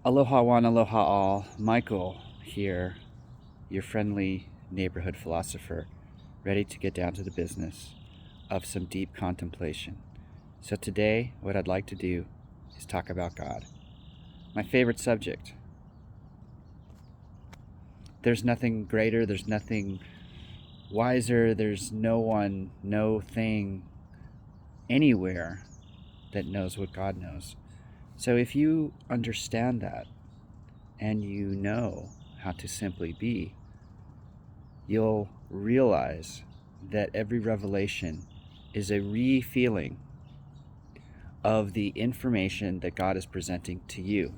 Aloha one, aloha all. Michael here, your friendly neighborhood philosopher, ready to get down to the business of some deep contemplation. So today, what I'd like to do is talk about God, my favorite subject. There's nothing greater, there's nothing wiser, there's no one, no thing anywhere that knows what God knows. So if you understand that and you know how to simply be, you'll realize that every revelation is a re-feeling of the information that God is presenting to you.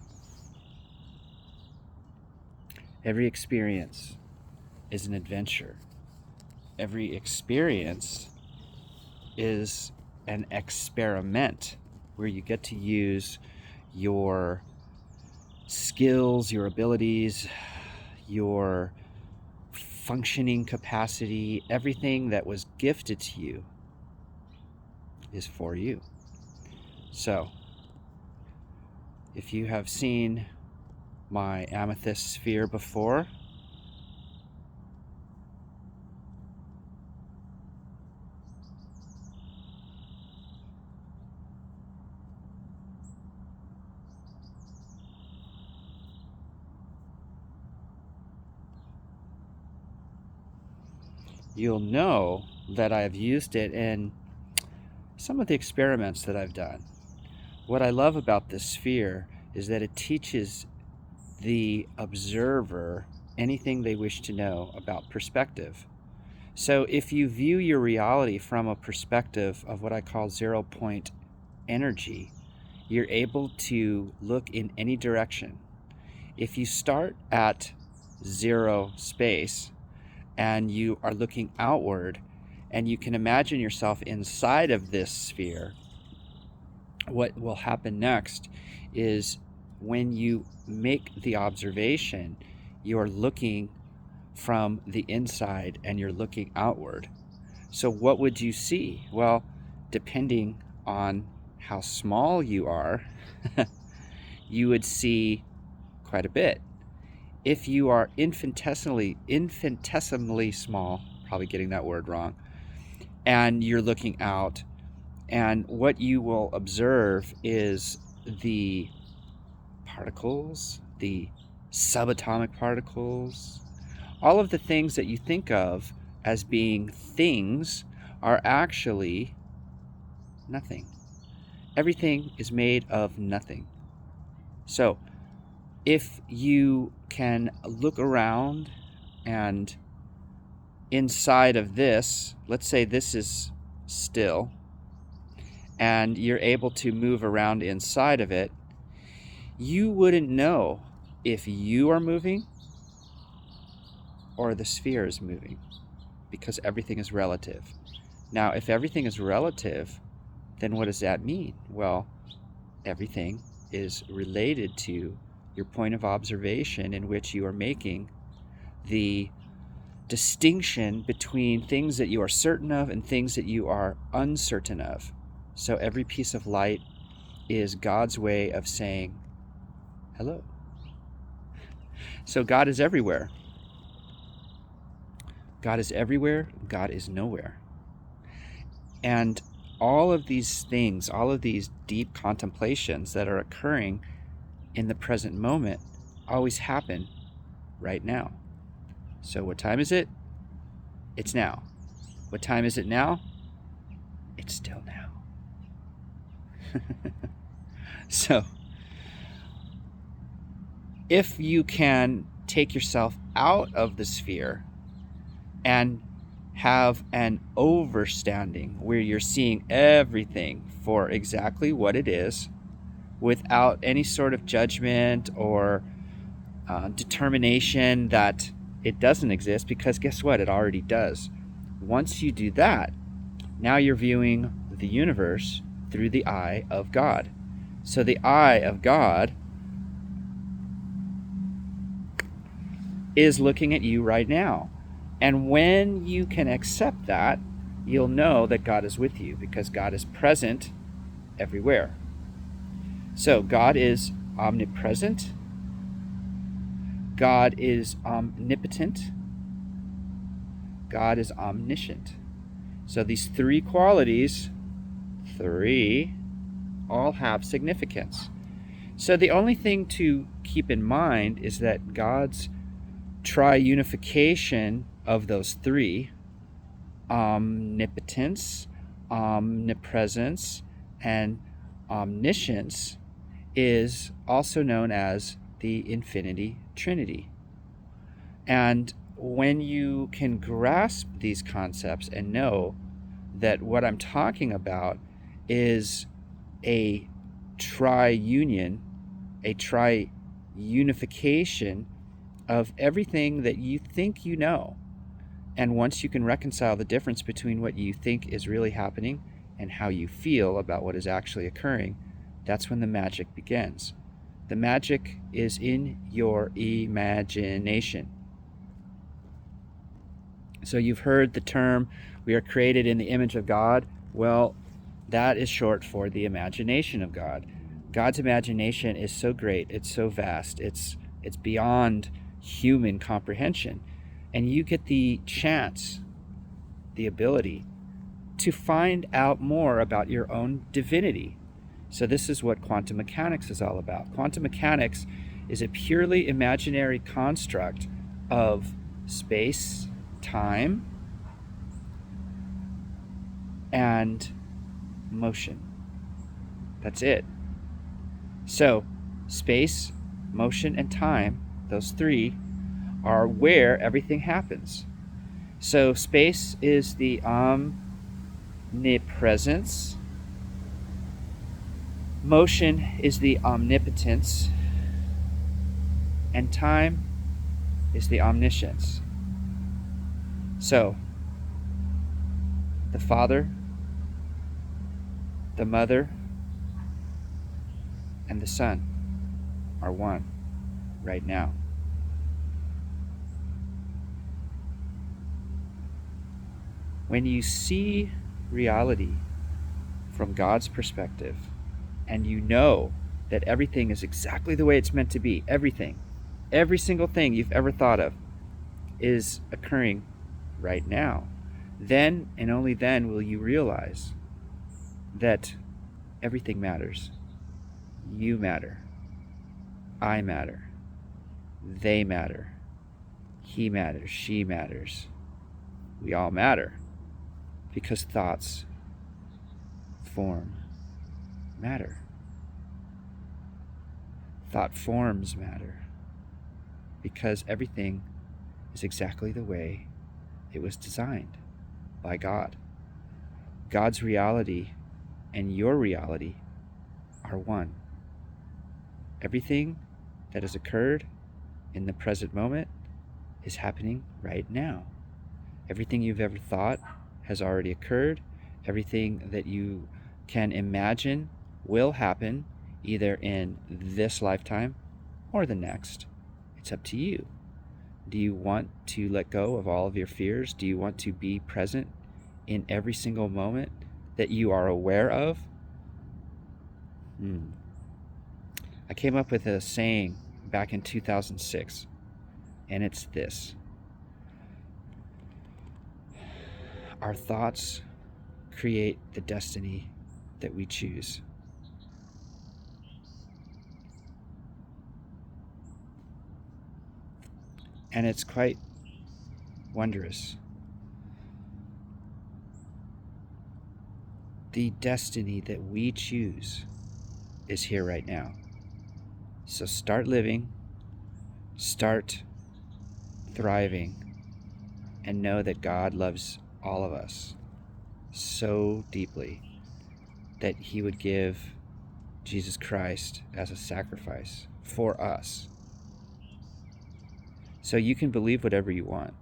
Every experience is an adventure. Every experience is an experiment where you get to use your skills, your abilities, your functioning capacity. Everything that was gifted to you is for you. So, if you have seen my amethyst sphere before, you'll know that I've used it in some of the experiments that I've done. What I love about this sphere is that it teaches the observer anything they wish to know about perspective. So if you view your reality from a perspective of what I call 0-point energy, you're able to look in any direction. If you start at 0 space and you are looking outward and you can imagine yourself inside of this sphere, what will happen next is when you make the observation, you're looking from the inside and you're looking outward. So what would you see? Well, depending on how small you are, you would see quite a bit. If you are infinitesimally small, probably getting that word wrong, and you're looking out, and what you will observe is the particles, the subatomic particles, all of the things that you think of as being things are actually nothing. Everything is made of nothing. So if you can look around and inside of this, let's say this is still, and you're able to move around inside of it, you wouldn't know if you are moving or the sphere is moving, because everything is relative. Now, if everything is relative, then what does that mean? Well, everything is related to your point of observation in which you are making the distinction between things that you are certain of and things that you are uncertain of. So every piece of light is God's way of saying hello. So God is everywhere. God is everywhere. God is nowhere. And all of these things, all of these deep contemplations that are occurring in the present moment always happen right now. So what time is it? It's now. What time is it now? It's still now. So if you can take yourself out of the sphere and have an overstanding where you're seeing everything for exactly what it is without any sort of judgment or determination that it doesn't exist, because guess what? It already does. Once you do that, now you're viewing the universe through the eye of God. So the eye of God is looking at you right now. And when you can accept that, you'll know that God is with you, because God is present everywhere. So God is omnipresent, God is omnipotent. God is omniscient. So these three qualities, all have significance. So the only thing to keep in mind is that God's triunification of those three, omnipotence, omnipresence, and omniscience, is also known as the Infinity Trinity. And when you can grasp these concepts and know that what I'm talking about is a tri-union, a tri-unification of everything that you think you know. And once you can reconcile the difference between what you think is really happening and how you feel about what is actually occurring, that's when the magic begins. The magic is in your imagination. So you've heard the term, we are created in the image of God. Well, that is short for the imagination of God. God's imagination is so great, it's so vast, it's beyond human comprehension. And you get the chance, the ability, to find out more about your own divinity. So this is what quantum mechanics is all about. Quantum mechanics is a purely imaginary construct of space, time, and motion. That's it. So space, motion, and time, those three, are where everything happens. So space is the omnipresence, motion is the omnipotence, and time is the omniscience. So the Father, the Mother, and the Son are one right now. When you see reality from God's perspective, and you know that everything is exactly the way it's meant to be, everything, every single thing you've ever thought of is occurring right now, then and only then will you realize that everything matters. You matter. I matter. They matter. He matters. She matters. We all matter. Because thoughts form matter. Thought forms matter. Because everything is exactly the way it was designed by God. God's reality and your reality are one. Everything that has occurred in the present moment is happening right now. Everything you've ever thought has already occurred. Everything that you can imagine will happen either in this lifetime or the next. It's up to you. Do you want to let go of all of your fears? Do you want to be present in every single moment that you are aware of? I came up with a saying back in 2006, and it's this: our thoughts create the destiny that we choose. And it's quite wondrous. The destiny that we choose is here right now. So start living, start thriving, and know that God loves all of us so deeply that He would give Jesus Christ as a sacrifice for us. So you can believe whatever you want.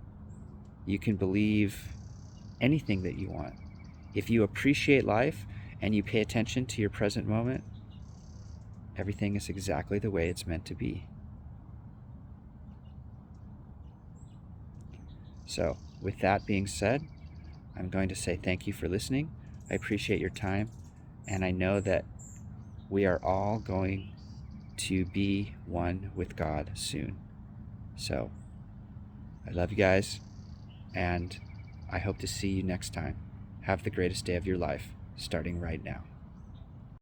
You can believe anything that you want. If you appreciate life and you pay attention to your present moment, everything is exactly the way it's meant to be. So, with that being said, I'm going to say thank you for listening. I appreciate your time, and I know that we are all going to be one with God soon. So I love you guys, and I hope to see you next time. Have the greatest day of your life, starting right now.